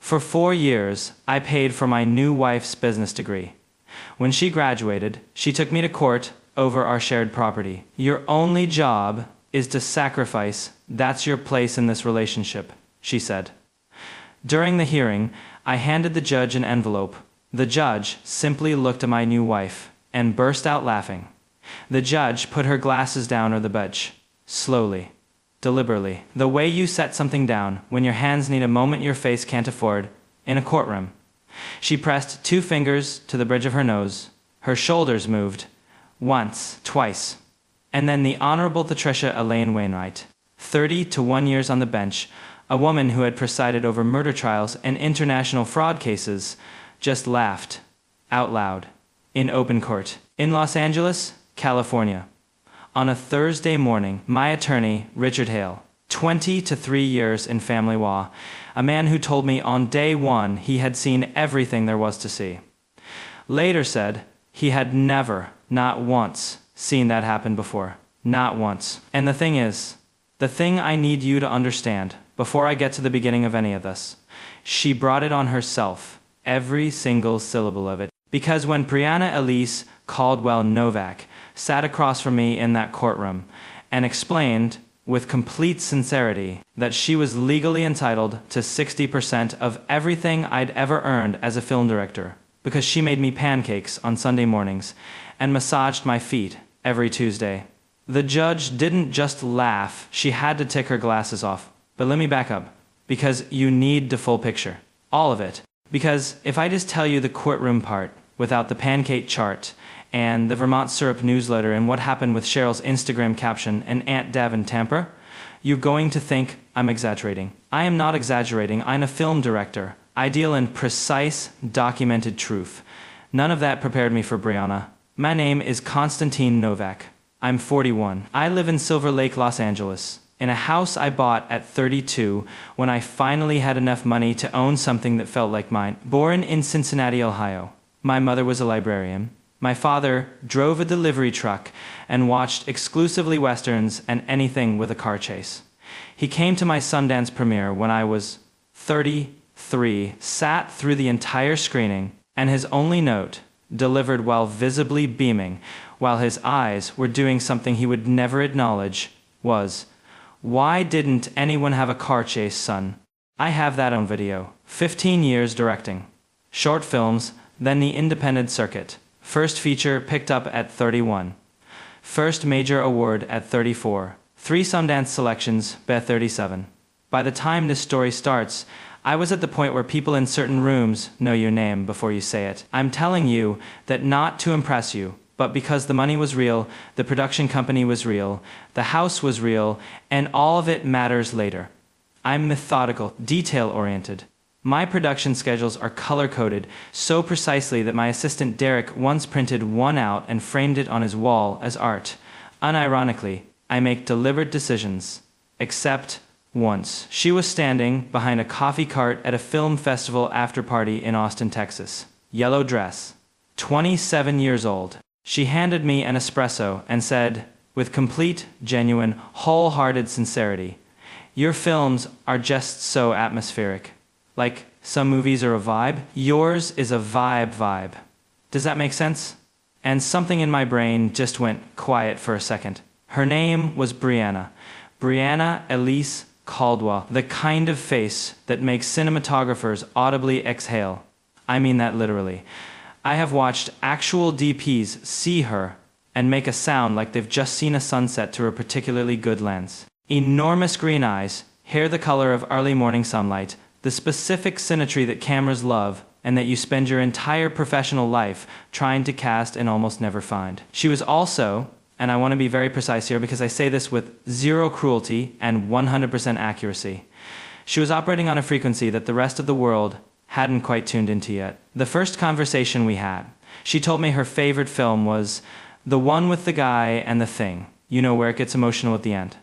For 4 years, I paid for my new wife's business degree. When she graduated, she took me to court over our shared property. Your only job is to sacrifice. That's your place in this relationship, she said. During the hearing, I handed the judge an envelope. The judge simply looked at my new wife and burst out laughing. The judge put her glasses down on the bench, slowly, deliberately, the way you set something down when your hands need a moment your face can't afford, in a courtroom. She pressed 2 fingers to the bridge of her nose. Her shoulders moved, once, twice. And then the Honorable Patricia Elaine Wainwright, 30 to 1 years on the bench, a woman who had presided over murder trials and international fraud cases, just laughed, out loud, in open court, in Los Angeles, California. On a Thursday morning, my attorney, Richard Hale, 20 to 3 years in family law, a man who told me on day 1 he had seen everything there was to see, later said he had never, not once, seen that happen before. Not once. And the thing is, the thing I need you to understand, before I get to the beginning of any of this, she brought it on herself, every single syllable of it. Because when Brianna Elise Caldwell Novak sat across from me in that courtroom and explained, with complete sincerity, that she was legally entitled to 60% of everything I'd ever earned as a film director, because she made me pancakes on Sunday mornings and massaged my feet every Tuesday. The judge didn't just laugh, she had to take her glasses off. But let me back up, because you need the full picture. All of it. Because if I just tell you the courtroom part, without the pancake chart, and the Vermont Syrup newsletter and what happened with Cheryl's Instagram caption and Aunt Dev in Tampa, you're going to think I'm exaggerating. I am not exaggerating, I'm a film director. I deal in precise, documented truth. None of that prepared me for Brianna. My name is Konstantin Novak. I'm 41. I live in Silver Lake, Los Angeles, in a house I bought at 32 when I finally had enough money to own something that felt like mine. Born in Cincinnati, Ohio. My mother was a librarian. My father drove a delivery truck and watched exclusively westerns and anything with a car chase. He came to my Sundance premiere when I was 33, sat through the entire screening, and his only note, delivered while visibly beaming, while his eyes were doing something he would never acknowledge, was, "Why didn't anyone have a car chase, son?" I have that on video. 15 years directing. Short films, then the independent circuit. First feature picked up at 31. First major award at 34. 3 Sundance selections by 37. By the time this story starts, I was at the point where people in certain rooms know your name before you say it. I'm telling you that not to impress you, but because the money was real, the production company was real, the house was real, and all of it matters later. I'm methodical, detail-oriented. My production schedules are color-coded so precisely that my assistant Derek once printed one out and framed it on his wall as art. Unironically, I make deliberate decisions, except once. She was standing behind a coffee cart at a film festival after-party in Austin, Texas. Yellow dress. 27 years old. She handed me an espresso and said, with complete, genuine, wholehearted sincerity, "Your films are just so atmospheric. Like some movies are a vibe, yours is a vibe. Does that make sense?" And something in my brain just went quiet for a second. Her name was Brianna. Brianna Elise Caldwell. The kind of face that makes cinematographers audibly exhale. I mean that literally. I have watched actual DPs see her and make a sound like they've just seen a sunset through a particularly good lens. Enormous green eyes, hair the color of early morning sunlight, the specific symmetry that cameras love and that you spend your entire professional life trying to cast and almost never find. She was also, and I want to be very precise here because I say this with zero cruelty and 100% accuracy, she was operating on a frequency that the rest of the world hadn't quite tuned into yet. The first conversation we had, she told me her favorite film was the one with the guy and the thing, you know, where it gets emotional at the end.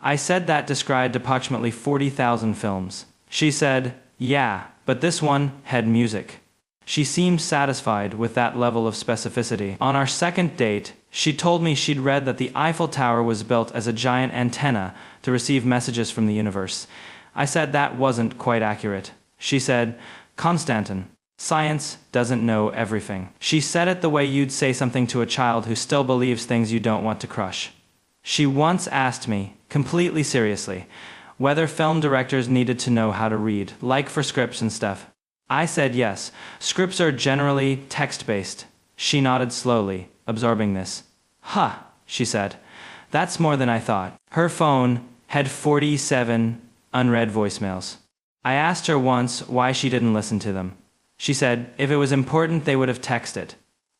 I said that described approximately 40,000 films. She said, "Yeah, but this one had music." She seemed satisfied with that level of specificity. On our second date, she told me she'd read that the Eiffel Tower was built as a giant antenna to receive messages from the universe. I said that wasn't quite accurate. She said, Konstantin, science doesn't know everything. She said it the way you'd say something to a child who still believes things you don't want to crush. She once asked me, completely seriously, whether film directors needed to know how to read, like for scripts and stuff. I said yes, scripts are generally text-based. She nodded slowly, absorbing this. Huh, she said. That's more than I thought. Her phone had 47 unread voicemails. I asked her once why she didn't listen to them. She said if it was important they would have texted.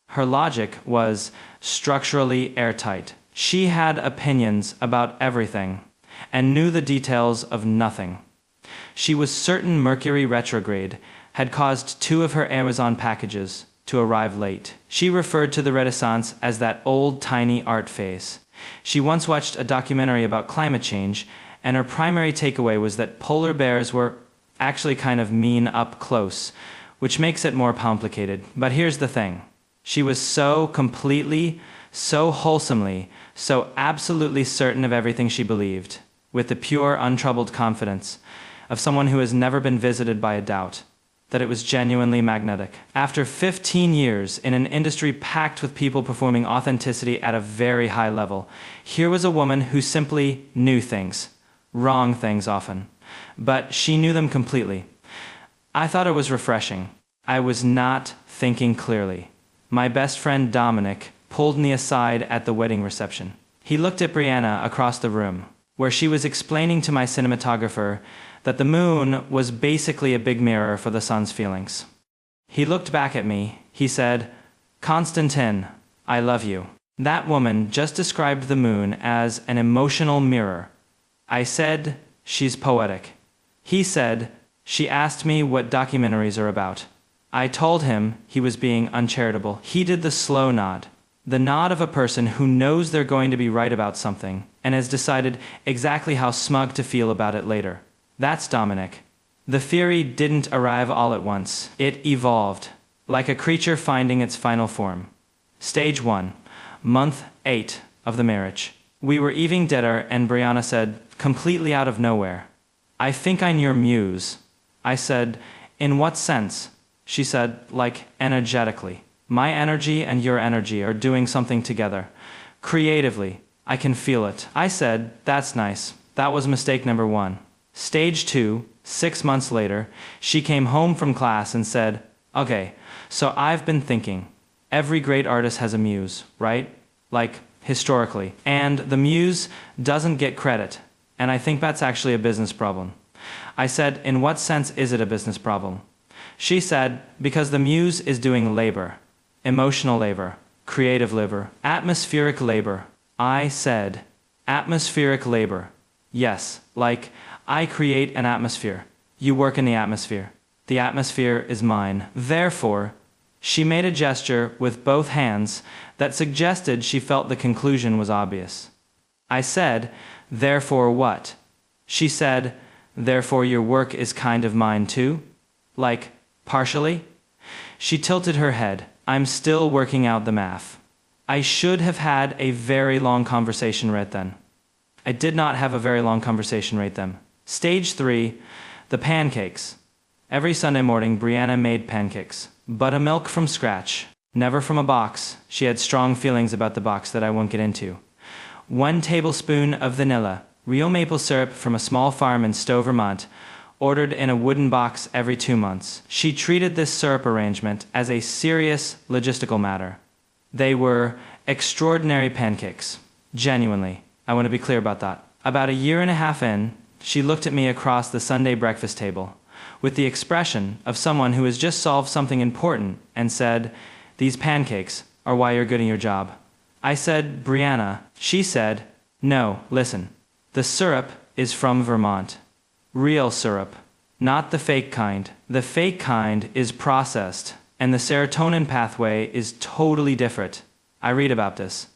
Her logic was structurally airtight. She had opinions about everything and knew the details of nothing. She was certain Mercury retrograde had caused 2 of her Amazon packages to arrive late. She referred to the Renaissance as that old tiny art phase. She once watched a documentary about climate change, and her primary takeaway was that polar bears were actually kind of mean up close, which makes it more complicated. But here's the thing. She was so completely, so wholesomely, so absolutely certain of everything she believed, with the pure, untroubled confidence of someone who has never been visited by a doubt, that it was genuinely magnetic. After 15 years in an industry packed with people performing authenticity at a very high level, here was a woman who simply knew things, wrong things often, but she knew them completely. I thought it was refreshing. I was not thinking clearly. My best friend Dominic pulled me aside at the wedding reception. He looked at Brianna across the room, where she was explaining to my cinematographer that the moon was basically a big mirror for the sun's feelings. He looked back at me. He said, Konstantin, I love you. That woman just described the moon as an emotional mirror. I said, she's poetic. He said, she asked me what documentaries are about. I told him he was being uncharitable. He did the slow nod, the nod of a person who knows they're going to be right about something and has decided exactly how smug to feel about it later. That's Dominic. The theory didn't arrive all at once. It evolved, like a creature finding its final form. Stage 1, month 8 of the marriage. We were eating dinner and Brianna said, completely out of nowhere, I think I'm your muse. I said, in what sense? She said, like energetically. My energy and your energy are doing something together. Creatively, I can feel it. I said, that's nice. That was mistake number 1. Stage 2, 6 months later, she came home from class and said, okay, so I've been thinking, every great artist has a muse, right? Like, historically. And the muse doesn't get credit, and I think that's actually a business problem. I said, in what sense is it a business problem? She said, because the muse is doing labor, emotional labor, creative labor, atmospheric labor. I said, atmospheric labor. Yes, like, I create an atmosphere. You work in the atmosphere. The atmosphere is mine. Therefore, she made a gesture with both hands that suggested she felt the conclusion was obvious. I said, therefore what? She said, therefore your work is kind of mine too? Like, partially? She tilted her head. I'm still working out the math. I should have had a very long conversation right then. I did not have a very long conversation right then. Stage 3, the pancakes. Every Sunday morning, Brianna made pancakes. Buttermilk from scratch, never from a box. She had strong feelings about the box that I won't get into. 1 tablespoon of vanilla, real maple syrup from a small farm in Stowe, Vermont, ordered in a wooden box every 2 months. She treated this syrup arrangement as a serious logistical matter. They were extraordinary pancakes. Genuinely. I want to be clear about that. About a year and a half in, she looked at me across the Sunday breakfast table with the expression of someone who has just solved something important and said, these pancakes are why you're good in your job. I said, Brianna. She said, no, listen. The syrup is from Vermont. Real syrup, not the fake kind. The fake kind is processed, and the serotonin pathway is totally different. I read about this.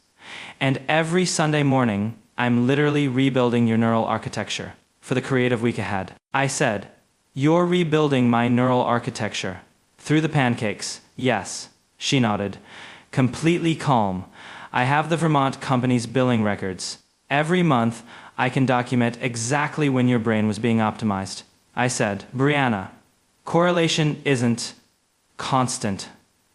And every Sunday morning, I'm literally rebuilding your neural architecture for the creative week ahead. I said, you're rebuilding my neural architecture. Through the pancakes, yes. She nodded, completely calm. I have the Vermont company's billing records. Every month, I can document exactly when your brain was being optimized. I said, Brianna, Correlation isn't constant,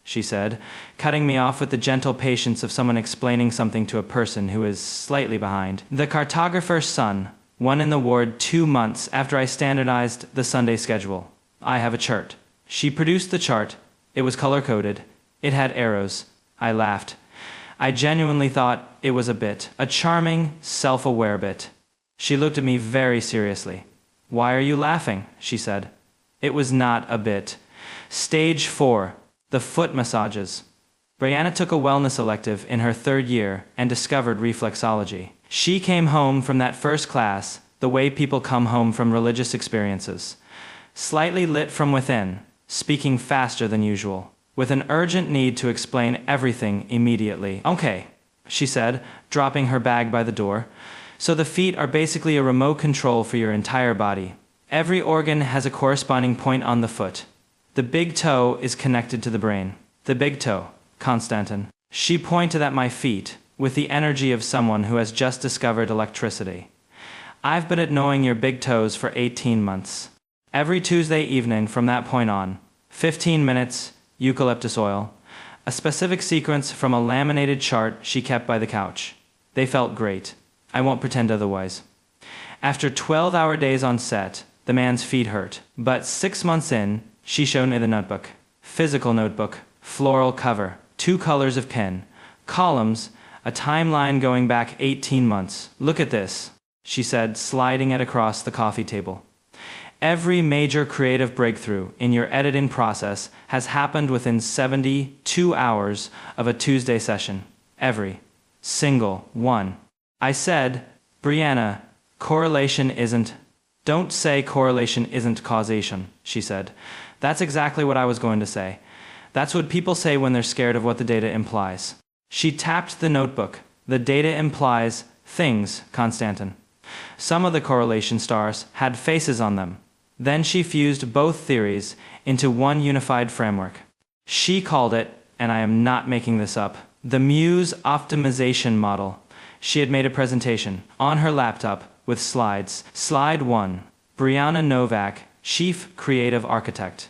she said, cutting me off with the gentle patience of someone explaining something to a person who is slightly behind. The cartographer's son won in the ward 2 months after I standardized the Sunday schedule. I have a chart. She produced the chart. It was color-coded. It had arrows. I laughed. I genuinely thought it was a bit. A charming, self-aware bit. She looked at me very seriously. Why are you laughing? She said. It was not a bit. Stage 4. The foot massages. Brianna took a wellness elective in her 3rd year and discovered reflexology. She came home from that first class the way people come home from religious experiences. Slightly lit from within, speaking faster than usual, with an urgent need to explain everything immediately. Okay, she said, dropping her bag by the door. So the feet are basically a remote control for your entire body. Every organ has a corresponding point on the foot. The big toe is connected to the brain. The big toe, Konstantin. She pointed at my feet with the energy of someone who has just discovered electricity. I've been at knowing your big toes for 18 months. Every Tuesday evening from that point on, 15 minutes, eucalyptus oil, a specific sequence from a laminated chart she kept by the couch. They felt great. I won't pretend otherwise. After 12-hour days on set, the man's feet hurt. But 6 months in, she showed me the notebook. Physical notebook, floral cover, 2 colors of pen, columns, a timeline going back 18 months. Look at this, she said, sliding it across the coffee table. Every major creative breakthrough in your editing process has happened within 72 hours of a Tuesday session. Every single one. I said, Brianna, correlation isn't. Don't say correlation isn't causation, she said. That's exactly what I was going to say. That's what people say when they're scared of what the data implies. She tapped the notebook. The data implies things, Konstantin. Some of the correlation stars had faces on them. Then she fused both theories into one unified framework. She called it, and I am not making this up, the Muse optimization model. She had made a presentation on her laptop with slides. Slide 1, Brianna Novak, Chief Creative Architect.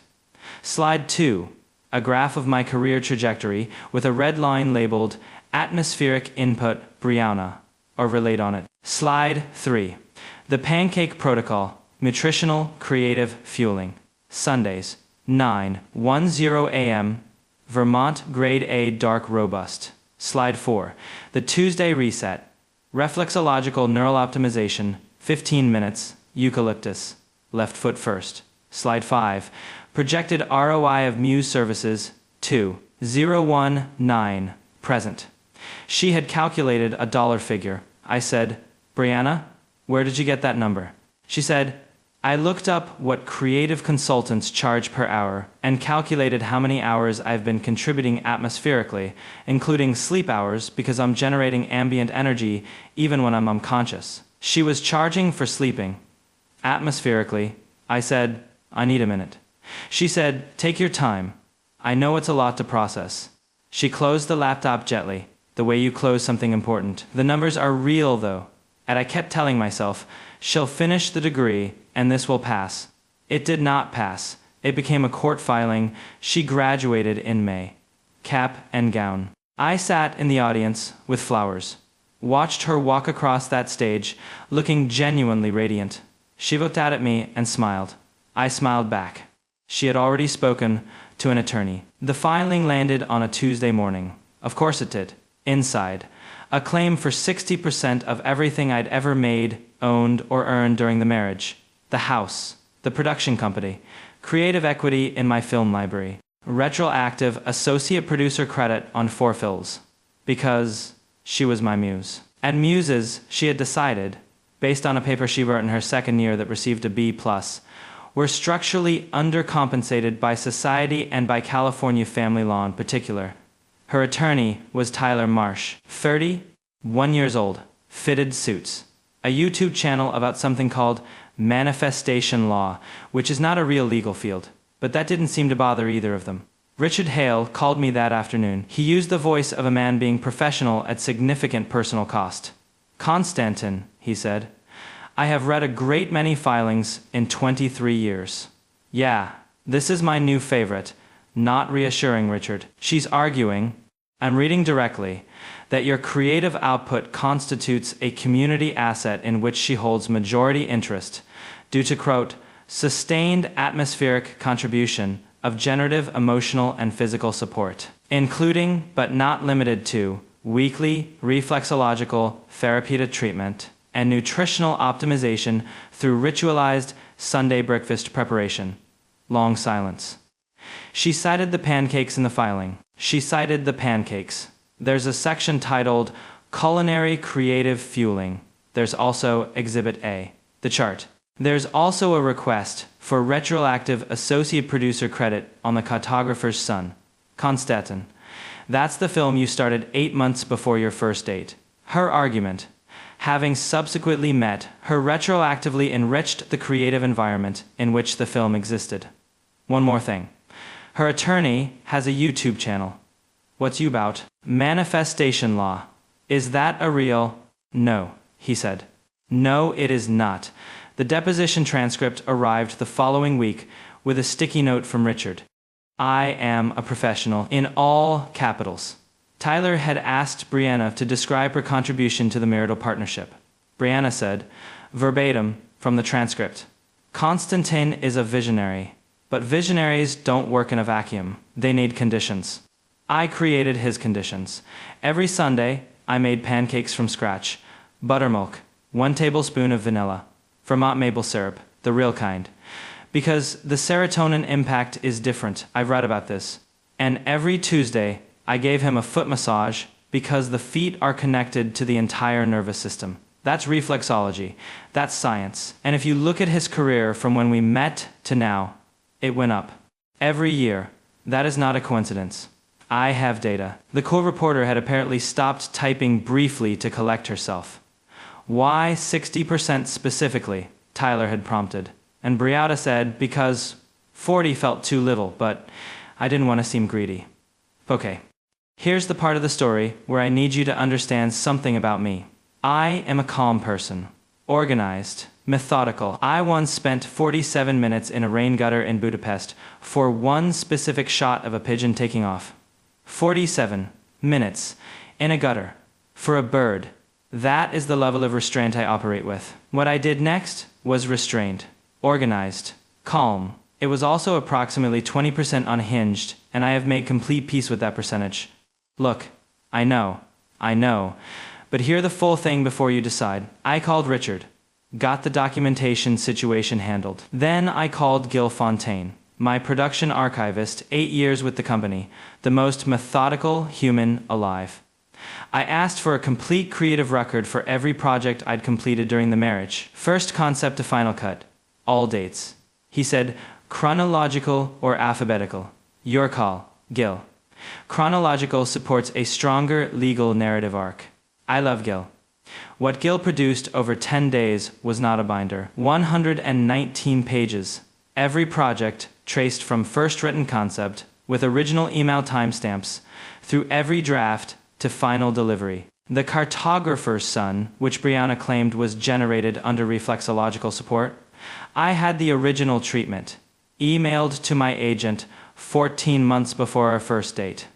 Slide 2, a graph of my career trajectory with a red line labeled Atmospheric Input Brianna, or Relate on it. Slide 3, the Pancake Protocol, Nutritional Creative Fueling. Sundays, 9:10 a.m., Vermont Grade A Dark Robust. Slide 4, the Tuesday Reset, Reflexological Neural Optimization, 15 minutes, eucalyptus, left foot first. Slide 5, Projected ROI of Muse Services, 2019, present. She had calculated a dollar figure. I said, Brianna, where did you get that number? She said, I looked up what creative consultants charge per hour and calculated how many hours I've been contributing atmospherically, including sleep hours because I'm generating ambient energy even when I'm unconscious. She was charging for sleeping. Atmospherically, I said, I need a minute. She said, take your time. I know it's a lot to process. She closed the laptop gently, the way you close something important. The numbers are real though, and I kept telling myself, she'll finish the degree and this will pass. It did not pass. It became a court filing. She graduated in May. Cap and gown. I sat in the audience with flowers. Watched her walk across that stage, looking genuinely radiant. She looked out at me and smiled. I smiled back. She had already spoken to an attorney. The filing landed on a Tuesday morning. Of course it did. Inside, a claim for 60% of everything I'd ever made, owned, or earned during the marriage. The house, the production company, creative equity in my film library, retroactive associate producer credit on 4 films. Because she was my muse. At Muses, she had decided, based on a paper she wrote in her 2nd year that received a B+, were structurally undercompensated by society and by California family law in particular. Her attorney was Tyler Marsh, 31 years old, fitted suits. A YouTube channel about something called manifestation law, which is not a real legal field, but that didn't seem to bother either of them. Richard Hale called me that afternoon. He used the voice of a man being professional at significant personal cost. Konstantin, he said, I have read a great many filings in 23 years. Yeah, This is my new favorite. Not reassuring, Richard. She's arguing, I'm reading directly, that your creative output constitutes a community asset in which she holds majority interest due to, quote, sustained atmospheric contribution of generative, emotional, and physical support, including but not limited to weekly reflexological therapeutic treatment and nutritional optimization through ritualized Sunday breakfast preparation. Long silence. She cited the pancakes in the filing. She cited the pancakes. There's a section titled Culinary Creative Fueling. There's also Exhibit A, the chart. There's also a request for retroactive associate producer credit on The Cartographer's Son, Constantin. That's the film you started 8 months before your first date. Her argument, having subsequently met, her retroactively enriched the creative environment in which the film existed. One more thing. Her attorney has a YouTube channel. What's you about? Manifestation law. Is that a real? No, he said. No, it is not. The deposition transcript arrived the following week with a sticky note from Richard. I am a professional, in all capitals. Tyler had asked Brianna to describe her contribution to the marital partnership. Brianna said, verbatim from the transcript, Constantin is a visionary, but visionaries don't work in a vacuum. They need conditions. I created his conditions. Every Sunday, I made pancakes from scratch. Buttermilk, 1 tablespoon of vanilla, Vermont maple syrup, the real kind. Because the serotonin impact is different. I've read about this. And every Tuesday, I gave him a foot massage because the feet are connected to the entire nervous system. That's reflexology. That's science. And if you look at his career from when we met to now, it went up. Every year. That is not a coincidence. I have data. The co-reporter had apparently stopped typing briefly to collect herself. Why 60% specifically? Tyler had prompted. And Brianna said, because 40 felt too little, but I didn't want to seem greedy. Okay. Here's the part of the story where I need you to understand something about me. I am a calm person. Organized. Methodical. I once spent 47 minutes in a rain gutter in Budapest for one specific shot of a pigeon taking off. 47 minutes in a gutter for a bird. That is the level of restraint I operate with. What I did next was restrained, organized, calm. It was also approximately 20% unhinged, and I have made complete peace with that percentage. Look, I know, but hear the full thing before you decide. I called Richard. Got the documentation situation handled. Then I called Gil Fontaine, my production archivist, 8 years with the company, the most methodical human alive. I asked for a complete creative record for every project I'd completed during the marriage. First concept to final cut. All dates. He said, chronological or alphabetical. Your call, Gil. Chronological supports a stronger legal narrative arc. I love Gil. What Gil produced over 10 days was not a binder. 119 pages. Every project traced from first written concept with original email timestamps through every draft to final delivery. The Cartographer's Son, which Brianna claimed was generated under reflexological support, I had the original treatment, emailed to my agent 14 months before our first date.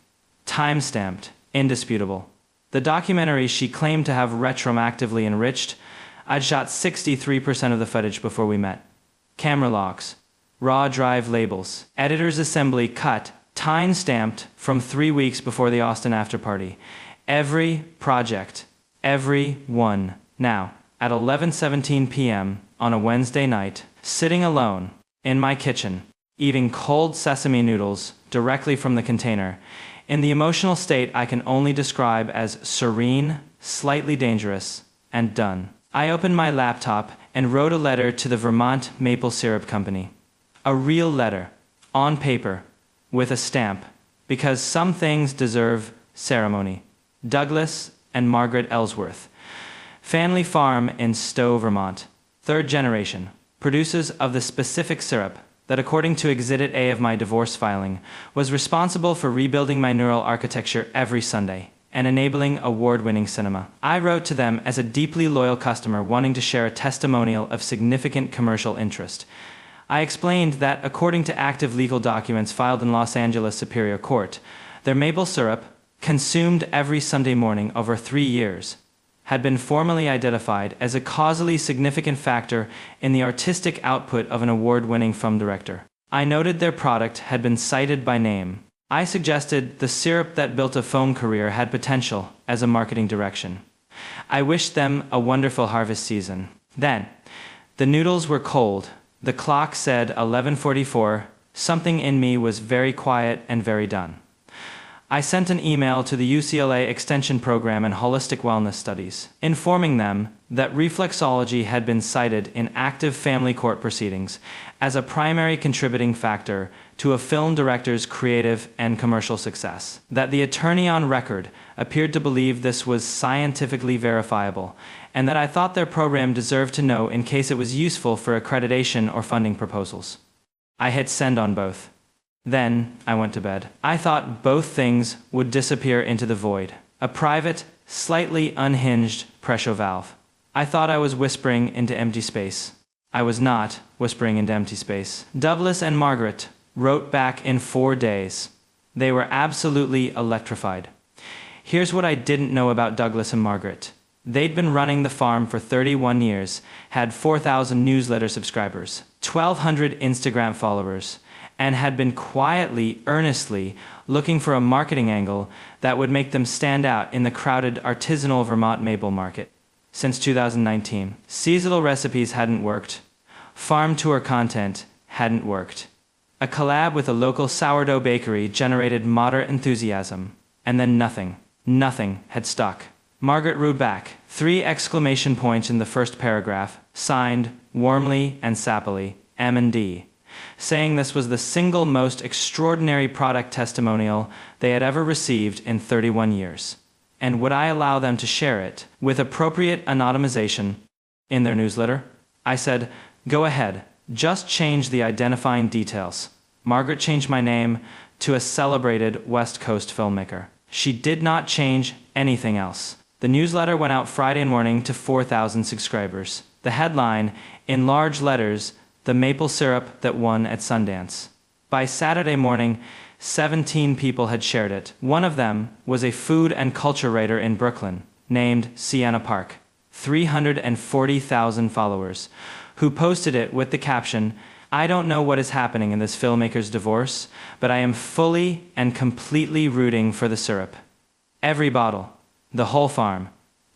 Timestamped, indisputable. The documentary she claimed to have retroactively enriched, I'd shot 63% of the footage before we met. Camera logs, raw drive labels, editor's assembly cut, time-stamped from 3 weeks before the Austin afterparty. Every project, every one. Now, at 11:17 p.m. on a Wednesday night, sitting alone in my kitchen, eating cold sesame noodles directly from the container, in the emotional state I can only describe as serene, slightly dangerous, and done. I opened my laptop and wrote a letter to the Vermont Maple Syrup Company. A real letter, on paper, with a stamp, because some things deserve ceremony. Douglas and Margaret Ellsworth. Family farm in Stowe, Vermont. 3rd generation. Producers of the specific syrup that, according to Exhibit A of my divorce filing, was responsible for rebuilding my neural architecture every Sunday and enabling award-winning cinema. I wrote to them as a deeply loyal customer wanting to share a testimonial of significant commercial interest. I explained that, according to active legal documents filed in Los Angeles Superior Court, their maple syrup, consumed every Sunday morning over 3 years, had been formally identified as a causally significant factor in the artistic output of an award-winning film director. I noted their product had been cited by name. I suggested the syrup that built a film career had potential as a marketing direction. I wished them a wonderful harvest season. Then, the noodles were cold. The clock said 11:44. Something in me was very quiet and very done. I sent an email to the UCLA Extension Program in Holistic Wellness Studies, informing them that reflexology had been cited in active family court proceedings as a primary contributing factor to a film director's creative and commercial success, that the attorney on record appeared to believe this was scientifically verifiable, and that I thought their program deserved to know in case it was useful for accreditation or funding proposals. I hit send on both. Then I went to bed. I thought both things would disappear into the void. A private, slightly unhinged pressure valve. I thought I was whispering into empty space. I was not whispering into empty space. Douglas and Margaret wrote back in 4 days. They were absolutely electrified. Here's what I didn't know about Douglas and Margaret. They'd been running the farm for 31 years, had 4,000 newsletter subscribers, 1,200 Instagram followers, and had been quietly, earnestly looking for a marketing angle that would make them stand out in the crowded artisanal Vermont maple market. Since 2019, seasonal recipes hadn't worked. Farm tour content hadn't worked. A collab with a local sourdough bakery generated moderate enthusiasm. And then nothing. Nothing had stuck. Margaret wrote back, 3 exclamation points in the first paragraph, signed, warmly and sappily, M&D. Saying this was the single most extraordinary product testimonial they had ever received in 31 years. And would I allow them to share it, with appropriate anonymization, in their newsletter? I said, go ahead, just change the identifying details. Margaret changed my name to a celebrated West Coast filmmaker. She did not change anything else. The newsletter went out Friday morning to 4,000 subscribers. The headline, in large letters, the maple syrup that won at Sundance. By Saturday morning, 17 people had shared it. One of them was a food and culture writer in Brooklyn, named Sienna Park, 340,000 followers, who posted it with the caption, I don't know what is happening in this filmmaker's divorce, but I am fully and completely rooting for the syrup. Every bottle, the whole farm.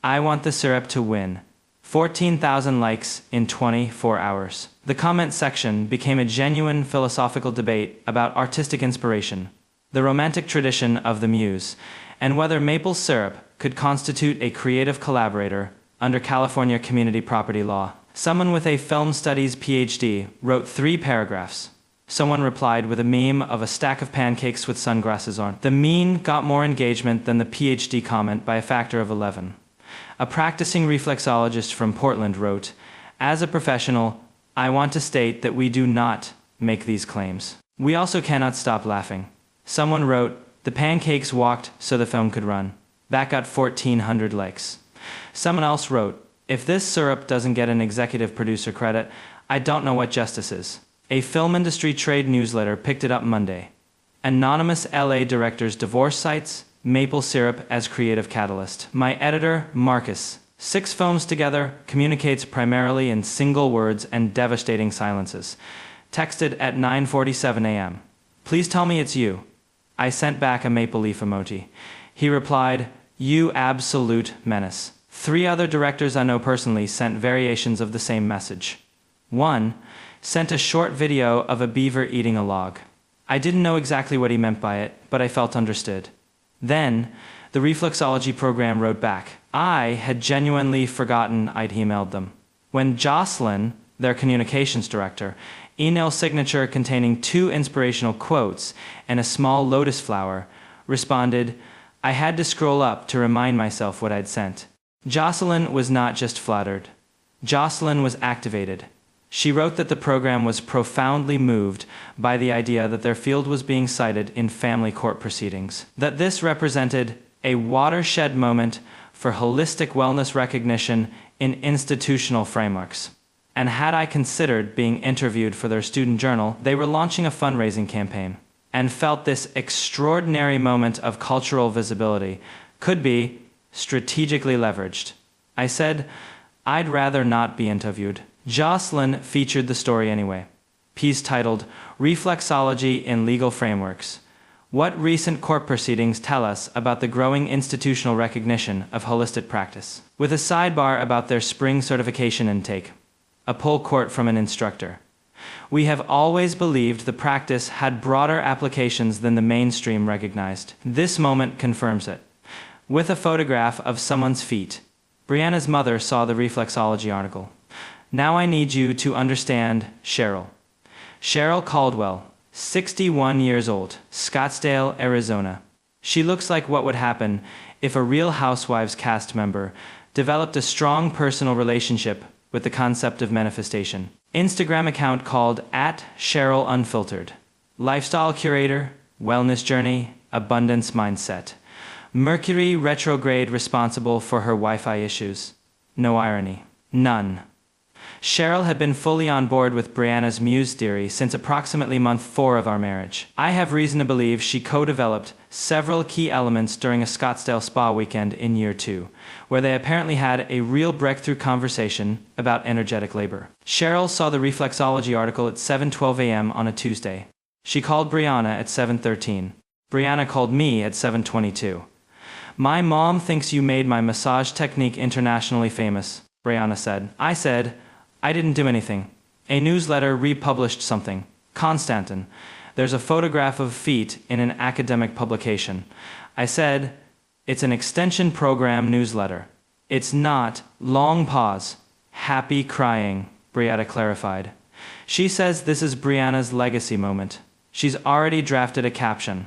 I want the syrup to win. 14,000 likes in 24 hours. The comment section became a genuine philosophical debate about artistic inspiration, the romantic tradition of the muse, and whether maple syrup could constitute a creative collaborator under California community property law. Someone with a film studies PhD wrote 3 paragraphs. Someone replied with a meme of a stack of pancakes with sunglasses on. The meme got more engagement than the PhD comment by a factor of 11. A practicing reflexologist from Portland wrote, as a professional, I want to state that we do not make these claims. We also cannot stop laughing. Someone wrote, the pancakes walked so the film could run. That got 1,400 likes. Someone else wrote, if this syrup doesn't get an executive producer credit, I don't know what justice is. A film industry trade newsletter picked it up Monday. Anonymous LA directors divorce cites maple syrup as creative catalyst. My editor, Marcus, 6 films together, communicates primarily in single words and devastating silences. Texted at 9:47 a.m. Please tell me it's you. I sent back a maple leaf emoji. He replied, you absolute menace. 3 other directors I know personally sent variations of the same message. One sent a short video of a beaver eating a log. I didn't know exactly what he meant by it, but I felt understood. Then, the reflexology program wrote back. I had genuinely forgotten I'd emailed them. When Jocelyn, their communications director, email signature containing 2 inspirational quotes and a small lotus flower, responded, I had to scroll up to remind myself what I'd sent. Jocelyn was not just flattered. Jocelyn was activated. She wrote that the program was profoundly moved by the idea that their field was being cited in family court proceedings, that this represented a watershed moment for holistic wellness recognition in institutional frameworks. and had I considered being interviewed for their student journal, they were launching a fundraising campaign, and felt this extraordinary moment of cultural visibility could be strategically leveraged. I said, I'd rather not be interviewed. Jocelyn featured the story anyway. Piece titled, Reflexology in Legal Frameworks. What recent court proceedings tell us about the growing institutional recognition of holistic practice? With a sidebar about their spring certification intake. A pull quote from an instructor. We have always believed the practice had broader applications than the mainstream recognized. This moment confirms it. With a photograph of someone's feet. Brianna's mother saw the reflexology article. Now I need you to understand Cheryl. Cheryl Caldwell, 61 years old, Scottsdale, Arizona. She looks like what would happen if a Real Housewives cast member developed a strong personal relationship with the concept of manifestation. Instagram account called @CherylUnfiltered. Lifestyle curator, wellness journey, abundance mindset. Mercury retrograde responsible for her Wi-Fi issues. No irony. None. Cheryl had been fully on board with Brianna's muse theory since approximately month 4 of our marriage. I have reason to believe she co-developed several key elements during a Scottsdale spa weekend in year 2, where they apparently had a real breakthrough conversation about energetic labor. Cheryl saw the reflexology article at 7:12 a.m. on a Tuesday. She called Brianna at 7:13. Brianna called me at 7:22. My mom thinks you made my massage technique internationally famous, Brianna said. I said, I didn't do anything. A newsletter republished something. Constantin. There's a photograph of feet in an academic publication. I said, it's an extension program newsletter. It's not, long pause, happy crying, Brianna clarified. She says this is Brianna's legacy moment. She's already drafted a caption.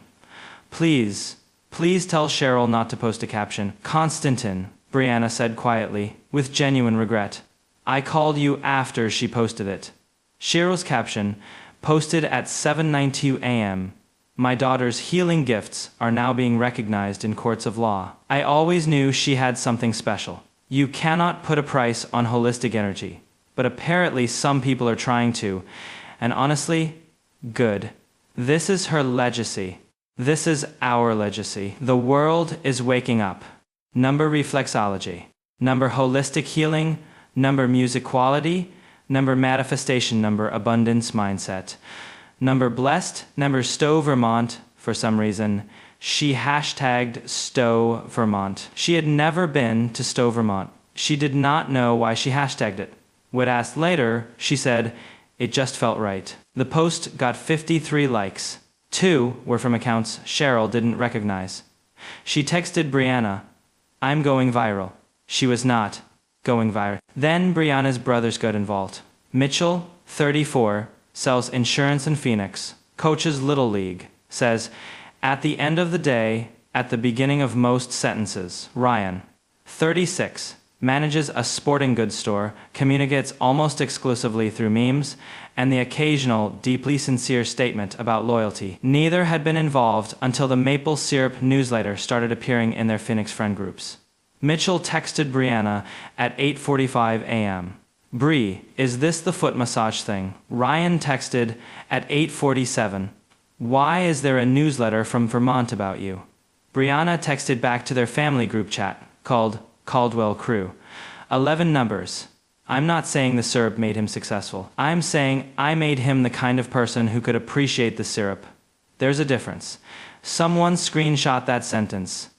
Please tell Cheryl not to post a caption. Constantin, Brianna said quietly, with genuine regret. I called you after she posted it. Cheryl's caption, posted at 7:92 a.m. My daughter's healing gifts are now being recognized in courts of law. I always knew she had something special. You cannot put a price on holistic energy, but apparently some people are trying to, and honestly, good. This is her legacy. This is our legacy. The world is waking up. Number reflexology. Number holistic healing. Number music quality. Number manifestation. Number abundance mindset. Number blessed. Number Stowe, Vermont. For some reason, she hashtagged Stowe, Vermont. She had never been to Stowe, Vermont. She did not know why she hashtagged it. When asked later, she said, it just felt right. The post got 53 likes. 2 were from accounts Cheryl didn't recognize. She texted Brianna, I'm going viral. She was not going viral. Then Brianna's brothers got involved. Mitchell, 34, sells insurance in Phoenix, coaches Little League, says, at the end of the day, at the beginning of most sentences. Ryan, 36, manages a sporting goods store, communicates almost exclusively through memes, and the occasional deeply sincere statement about loyalty. Neither had been involved until the maple syrup newsletter started appearing in their Phoenix friend groups. Mitchell texted Brianna at 8:45 a.m. Bree, is this the foot massage thing? Ryan texted at 8:47. Why is there a newsletter from Vermont about you? Brianna texted back to their family group chat, called Caldwell Crew. 11 numbers. I'm not saying the syrup made him successful. I'm saying I made him the kind of person who could appreciate the syrup. There's a difference. Someone screenshot that sentence.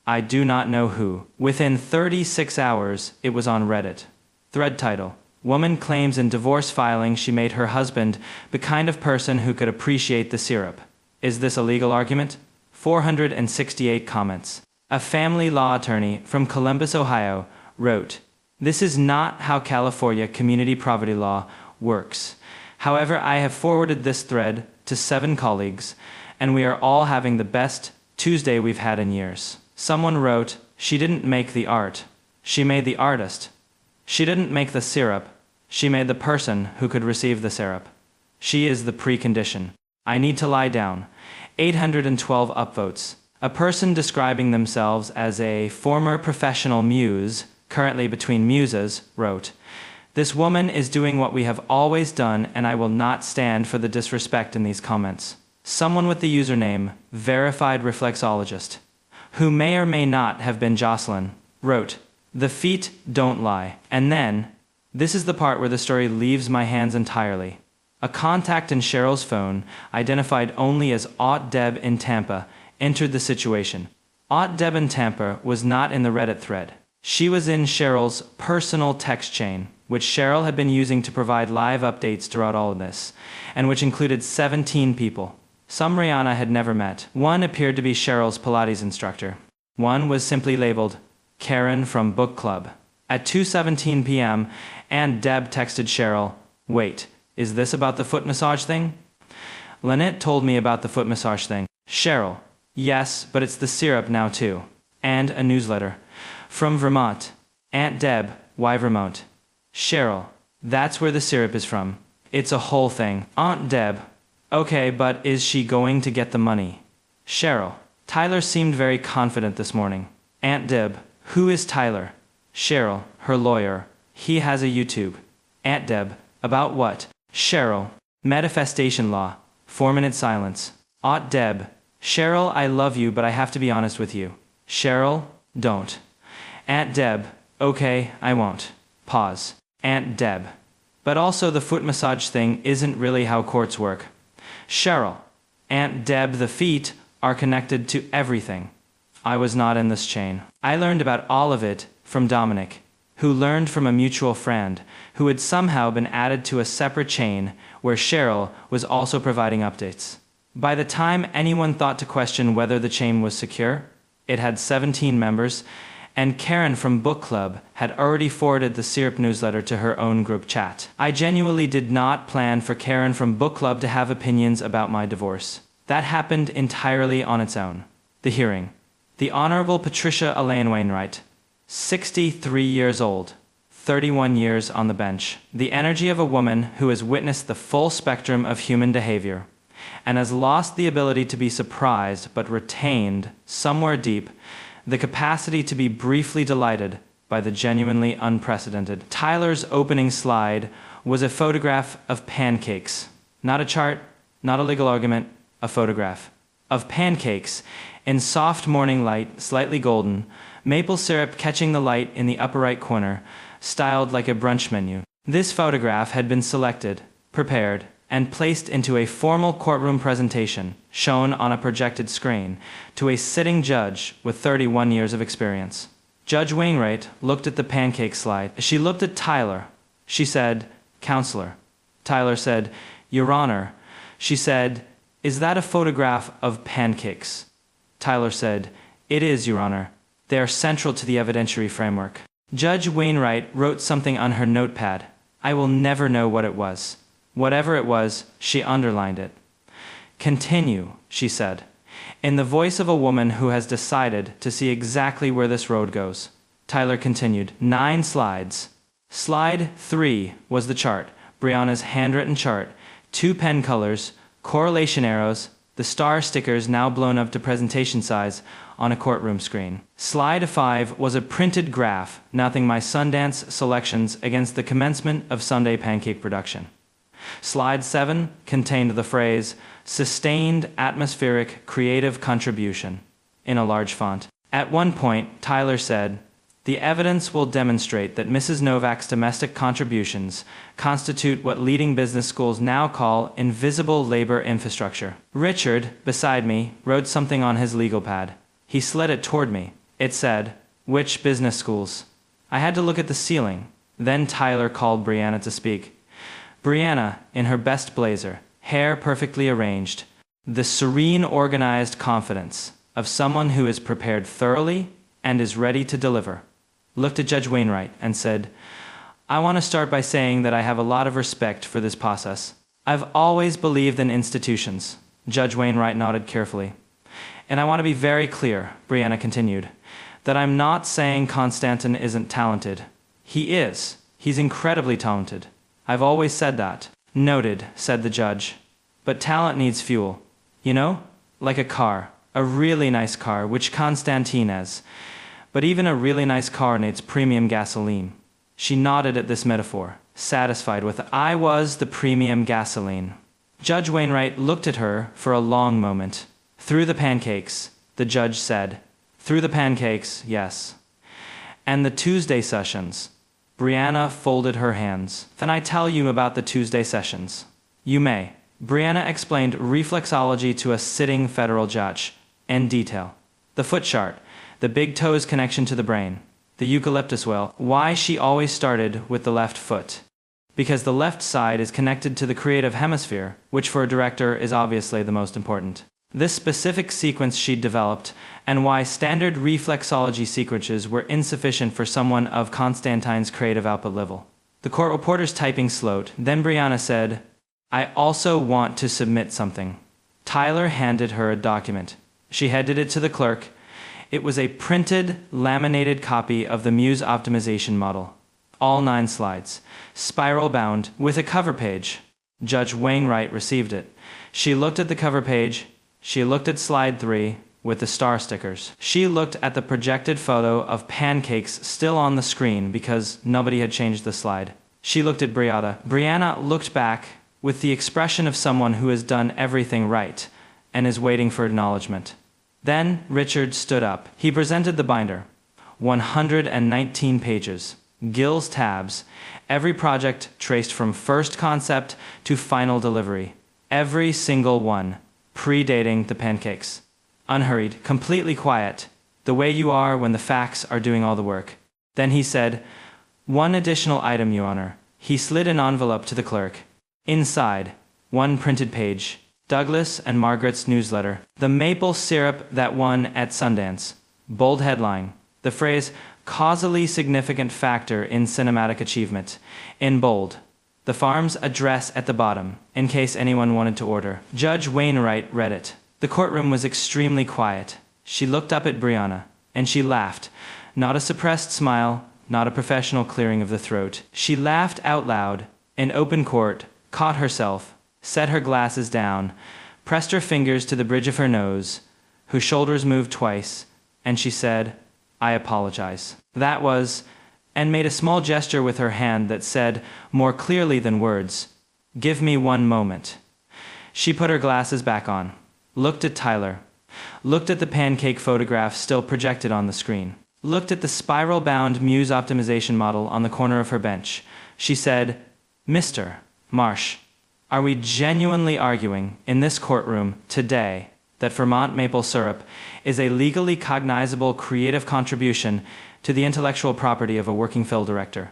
I do not know who. Within 36 hours, it was on Reddit. Thread title. Woman claims in divorce filing she made her husband the kind of person who could appreciate the syrup. Is this a legal argument? 468 comments. A family law attorney from Columbus, Ohio, wrote, this is not how California community property law works. However, I have forwarded this thread to 7 colleagues, and we are all having the best Tuesday we've had in years. Someone wrote, she didn't make the art. She made the artist. She didn't make the syrup. She made the person who could receive the syrup. She is the precondition. I need to lie down. 812 upvotes. A person describing themselves as a former professional muse, currently between muses, wrote, This woman is doing what we have always done, and I will not stand for the disrespect in these comments. Someone with the username Verified Reflexologist, who may or may not have been Jocelyn, wrote, "The feet don't lie." And then, this is the part where the story leaves my hands entirely. A contact in Cheryl's phone, identified only as Aunt Deb in Tampa, entered the situation. Aunt Deb in Tampa was not in the Reddit thread. She was in Cheryl's personal text chain, which Cheryl had been using to provide live updates throughout all of this, and which included 17 people. Some Rihanna had never met. One appeared to be Cheryl's Pilates instructor. One was simply labeled Karen from Book Club. At 2:17 p.m., Aunt Deb texted Cheryl, "Wait, is this about the foot massage thing?" Lynette told me about the foot massage thing. Cheryl, "Yes, but it's the syrup now too." And a newsletter. From Vermont. Aunt Deb, "Why Vermont?" Cheryl, "That's where the syrup is from. It's a whole thing." Aunt Deb, "Okay, but is she going to get the money?" Cheryl, "Tyler seemed very confident this morning." Aunt Deb, "Who is Tyler?" Cheryl, "Her lawyer. He has a YouTube." Aunt Deb, "About what?" Cheryl, "Manifestation law." 4-minute silence. Aunt Deb, "Cheryl, I love you, but I have to be honest with you." Cheryl, "Don't." Aunt Deb, "Okay, I won't." Pause. Aunt Deb, "But also the foot massage thing isn't really how courts work." Cheryl, "Aunt Deb, the feet are connected to everything." I was not in this chain. I learned about all of it from Dominic, who learned from a mutual friend, who had somehow been added to a separate chain where Cheryl was also providing updates. By the time anyone thought to question whether the chain was secure, it had 17 members, and Karen from Book Club had already forwarded the syrup newsletter to her own group chat. I genuinely did not plan for Karen from Book Club to have opinions about my divorce. That happened entirely on its own. The hearing. The Honorable Patricia Elaine Wainwright, 63 years old, 31 years on the bench. The energy of a woman who has witnessed the full spectrum of human behavior and has lost the ability to be surprised but retained, somewhere deep, the capacity to be briefly delighted by the genuinely unprecedented. Tyler's opening slide was a photograph of pancakes. Not a chart, not a legal argument, a photograph. Of pancakes, in soft morning light, slightly golden, maple syrup catching the light in the upper right corner, styled like a brunch menu. This photograph had been selected, prepared, and placed into a formal courtroom presentation, shown on a projected screen, to a sitting judge with 31 years of experience. Judge Wainwright looked at the pancake slide. She looked at Tyler. She said, "Counselor." Tyler said, "Your Honor." She said, "Is that a photograph of pancakes?" Tyler said, "It is, Your Honor. They are central to the evidentiary framework." Judge Wainwright wrote something on her notepad. I will never know what it was. Whatever it was, she underlined it. "Continue," she said, in the voice of a woman who has decided to see exactly where this road goes. Tyler continued, 9 slides. Slide 3 was the chart, Brianna's handwritten chart, 2 pen colors, correlation arrows, the star stickers now blown up to presentation size on a courtroom screen. Slide 5 was a printed graph, noting my Sundance selections against the commencement of Sunday pancake production. Slide 7 contained the phrase, "Sustained atmospheric creative contribution," in a large font. At one point, Tyler said, "The evidence will demonstrate that Mrs. Novak's domestic contributions constitute what leading business schools now call invisible labor infrastructure." Richard, beside me, wrote something on his legal pad. He slid it toward me. It said, "Which business schools?" I had to look at the ceiling. Then Tyler called Brianna to speak. Brianna, in her best blazer, hair perfectly arranged, the serene, organized confidence of someone who is prepared thoroughly and is ready to deliver, looked at Judge Wainwright and said, "I want to start by saying that I have a lot of respect for this process. I've always believed in institutions." Judge Wainwright nodded carefully. "And I want to be very clear," Brianna continued, "that I'm not saying Konstantin isn't talented. He is. He's incredibly talented. I've always said that." "Noted," said the judge. "But talent needs fuel. You know? Like a car. A really nice car, which Konstantin has. But even a really nice car needs premium gasoline." She nodded at this metaphor. satisfied with it. I was the premium gasoline. Judge Wainwright looked at her for a long moment. Through the pancakes, the judge said. Through the pancakes, yes. And the Tuesday sessions. Brianna folded her hands. Can I tell you about the Tuesday sessions? You may. Brianna explained reflexology to a sitting federal judge. In detail. The foot chart, the big toe's connection to the brain, the eucalyptus oil, why she always started with the left foot. Because the left side is connected to the creative hemisphere, which for a director is obviously the most important. This specific sequence she'd developed, and why standard reflexology sequences were insufficient for someone of Constantine's creative output level. The court reporter's typing slowed. Then Brianna said, I also want to submit something. Tyler handed her a document. She handed it to the clerk. It was a printed, laminated copy of the Muse optimization model. All 9 slides, spiral-bound, with a cover page. Judge Wainwright received it. She looked at the cover page. She looked at slide 3, with the star stickers. She looked at the projected photo of pancakes still on the screen because nobody had changed the slide. She looked at Brianna. Brianna looked back with the expression of someone who has done everything right and is waiting for acknowledgement. Then Richard stood up. He presented the binder. 119 pages. Gill's tabs. Every project traced from first concept to final delivery. Every single one. Predating the pancakes. Unhurried, completely quiet. The way you are when the facts are doing all the work. Then he said, one additional item, Your Honor. He slid an envelope to the clerk. Inside, 1 printed page. Douglas and Margaret's newsletter. The maple syrup that won at Sundance. Bold headline. The phrase, causally significant factor in cinematic achievement. In bold. The farm's address at the bottom, in case anyone wanted to order. Judge Wainwright read it. The courtroom was extremely quiet. She looked up at Brianna, and she laughed. Not a suppressed smile, not a professional clearing of the throat. She laughed out loud, in open court, caught herself, set her glasses down, pressed her fingers to the bridge of her nose, whose shoulders moved twice, and she said, I apologize. That was, and made a small gesture with her hand that said, more clearly than words, give me 1 moment. She put her glasses back on, looked at Tyler, looked at the pancake photograph still projected on the screen, looked at the spiral-bound Muse optimization model on the corner of her bench. She said, Mr. Marsh, are we genuinely arguing in this courtroom today that Vermont maple syrup is a legally cognizable creative contribution to the intellectual property of a working film director?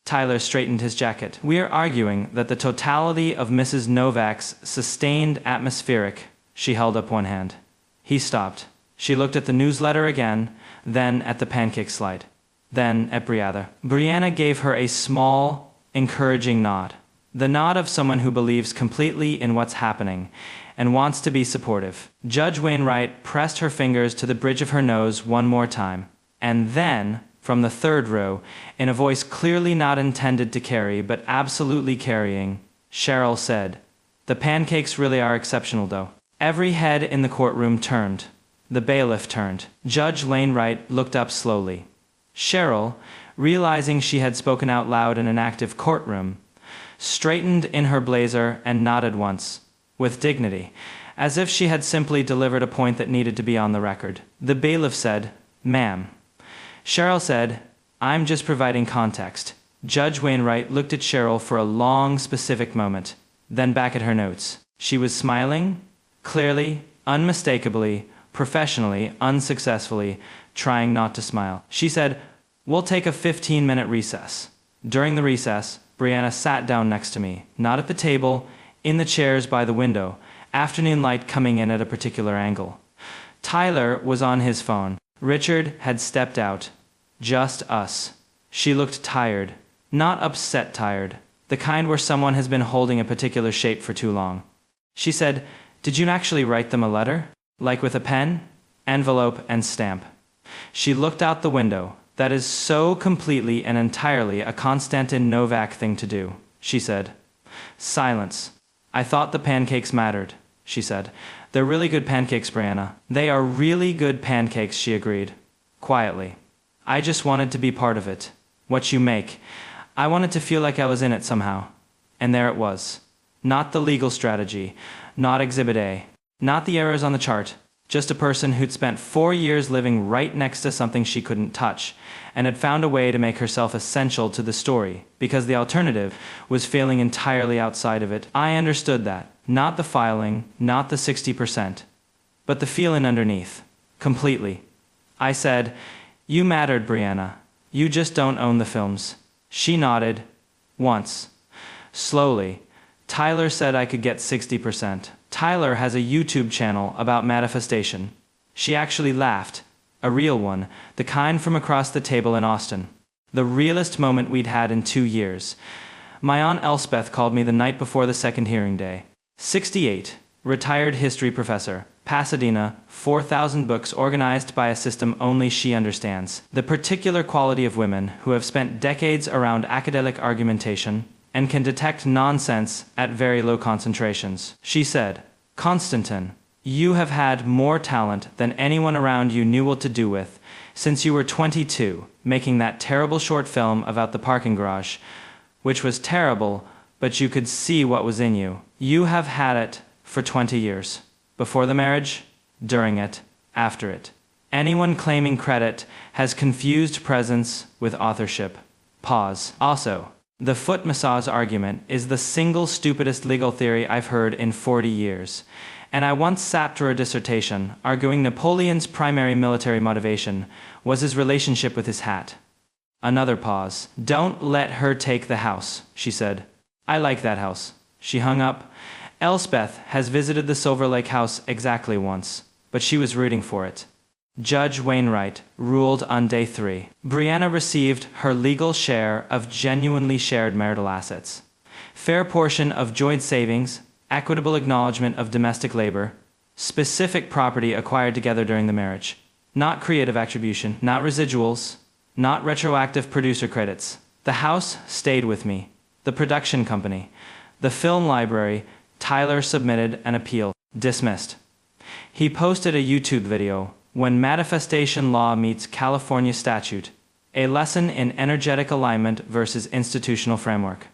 Tyler straightened his jacket. We are arguing that the totality of Mrs. Novak's sustained atmospheric. She held up one hand. He stopped. She looked at the newsletter again, then at the pancake slide, then at Brianna. Brianna gave her a small, encouraging nod. The nod of someone who believes completely in what's happening and wants to be supportive. Judge Wainwright pressed her fingers to the bridge of her nose 1 more time. And then, from the 3rd row, in a voice clearly not intended to carry but absolutely carrying, Cheryl said, the pancakes really are exceptional though. Every head in the courtroom turned. The bailiff turned. Judge Wainwright looked up slowly. Cheryl, realizing she had spoken out loud in an active courtroom, straightened in her blazer and nodded once, with dignity, as if she had simply delivered a point that needed to be on the record. The bailiff said, Ma'am. Cheryl said, I'm just providing context. Judge Wainwright looked at Cheryl for a long, specific moment, then back at her notes. She was smiling, clearly, unmistakably, professionally, unsuccessfully, trying not to smile. She said, we'll take a 15-minute recess. During the recess, Brianna sat down next to me, not at the table, in the chairs by the window, afternoon light coming in at a particular angle. Tyler was on his phone. Richard had stepped out. Just us. She looked tired. Not upset tired. The kind where someone has been holding a particular shape for too long. She said, did you actually write them a letter? Like with a pen, envelope, and stamp. She looked out the window. That is so completely and entirely a Konstantin Novak thing to do, she said. Silence. I thought the pancakes mattered, she said. They're really good pancakes, Brianna. They are really good pancakes, she agreed. Quietly. I just wanted to be part of it. What you make. I wanted to feel like I was in it somehow. And there it was. Not the legal strategy, not Exhibit A, not the errors on the chart, just a person who'd spent 4 years living right next to something she couldn't touch, and had found a way to make herself essential to the story, because the alternative was failing entirely outside of it. I understood that. Not the filing, not the 60%, but the feeling underneath. Completely. I said, "You mattered, Brianna. You just don't own the films." She nodded. Once. Slowly. Tyler said I could get 60%. Tyler has a YouTube channel about manifestation. She actually laughed. A real one, the kind from across the table in Austin. The realest moment we'd had in 2 years. My Aunt Elspeth called me the night before the second hearing day. 68, retired history professor, Pasadena, 4,000 books organized by a system only she understands. The particular quality of women who have spent decades around academic argumentation and can detect nonsense at very low concentrations. She said, "Konstantin, you have had more talent than anyone around you knew what to do with since you were 22, making that terrible short film about the parking garage, which was terrible, but you could see what was in you. You have had it for 20 years. Before the marriage, during it, after it. Anyone claiming credit has confused presence with authorship." Pause. Also, the foot massage argument is the single stupidest legal theory I've heard in 40 years. And I once sat through a dissertation arguing Napoleon's primary military motivation was his relationship with his hat. Another pause. "Don't let her take the house," she said. "I like that house." She hung up. Elspeth has visited the Silver Lake house exactly once, but she was rooting for it. Judge Wainwright ruled on day 3. Brianna received her legal share of genuinely shared marital assets. Fair portion of joint savings, equitable acknowledgement of domestic labor, specific property acquired together during the marriage. Not creative attribution, not residuals, not retroactive producer credits. The house stayed with me. The production company. The film library. Tyler submitted an appeal. Dismissed. He posted a YouTube video, "When Manifestation Law Meets California Statute, a lesson in energetic alignment versus institutional framework."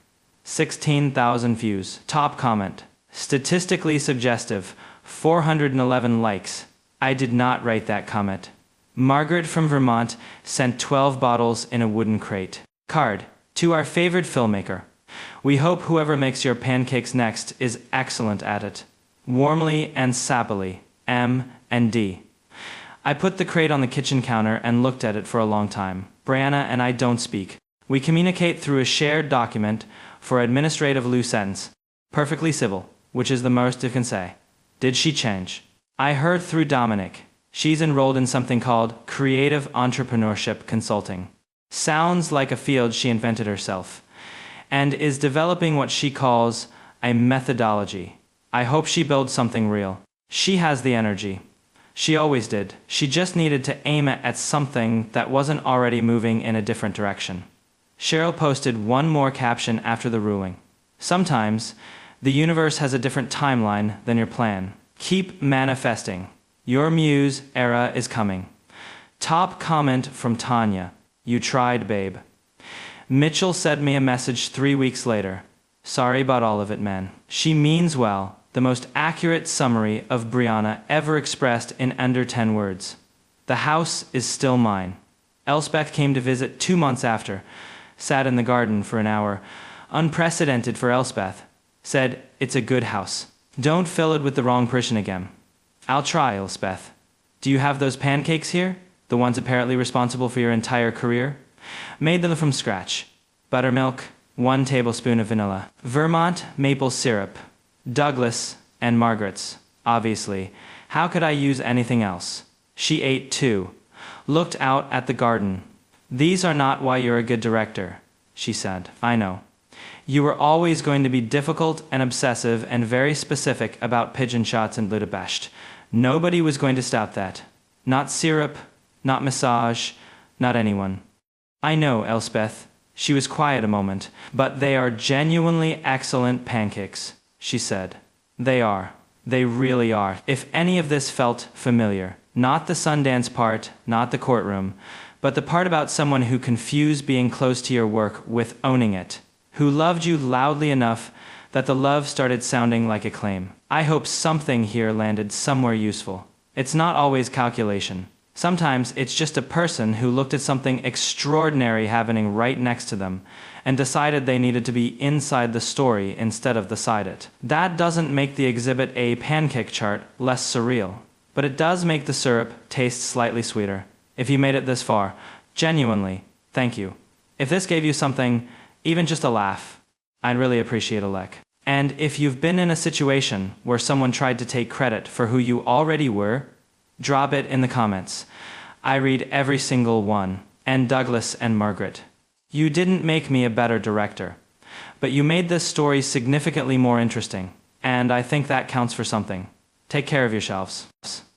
16,000 views. Top comment. Statistically suggestive. 411 likes. I did not write that comment. Margaret from Vermont sent 12 bottles in a wooden crate. Card. To our favorite filmmaker. We hope whoever makes your pancakes next is excellent at it. Warmly and sappily. M and D. I put the crate on the kitchen counter and looked at it for a long time. Brianna and I don't speak. We communicate through a shared document for administrative loose ends. Perfectly civil, which is the most you can say. Did she change? I heard through Dominic. She's enrolled in something called Creative Entrepreneurship Consulting. Sounds like a field she invented herself. And is developing what she calls a methodology. I hope she builds something real. She has the energy. She always did. She just needed to aim it at something that wasn't already moving in a different direction. Cheryl posted one more caption after the ruling. Sometimes, the universe has a different timeline than your plan. Keep manifesting. Your muse era is coming. Top comment from Tanya. You tried, babe. Mitchell sent me a message 3 weeks later. Sorry about all of it, man. She means well. The most accurate summary of Brianna ever expressed in under 10 words. The house is still mine. Elspeth came to visit 2 months after. Sat in the garden for an hour. Unprecedented for Elspeth. Said, "It's a good house. Don't fill it with the wrong person again." "I'll try, Elspeth. Do you have those pancakes here? The ones apparently responsible for your entire career?" Made them from scratch. Buttermilk, 1 tablespoon of vanilla. Vermont maple syrup. Douglas and Margaret's, obviously. How could I use anything else? She ate too. Looked out at the garden. "These are not why you're a good director," she said. "I know. You were always going to be difficult and obsessive and very specific about pigeon shots in Budapest. Nobody was going to stop that. Not syrup, not massage, not anyone." "I know, Elspeth." She was quiet a moment. "But they are genuinely excellent pancakes," she said. "They are. They really are." If any of this felt familiar, not the Sundance part, not the courtroom, But the part about someone who confused being close to your work with owning it, who loved you loudly enough that the love started sounding like a claim. I hope something here landed somewhere useful. It's not always calculation. Sometimes it's just a person who looked at something extraordinary happening right next to them and decided they needed to be inside the story instead of beside it. That doesn't make the Exhibit A pancake chart less surreal, but it does make the syrup taste slightly sweeter. If you made it this far, genuinely, thank you. If this gave you something, even just a laugh, I'd really appreciate a like. And if you've been in a situation where someone tried to take credit for who you already were, drop it in the comments. I read every single one. And Douglas and Margaret. You didn't make me a better director, but you made this story significantly more interesting, and I think that counts for something. Take care of yourselves.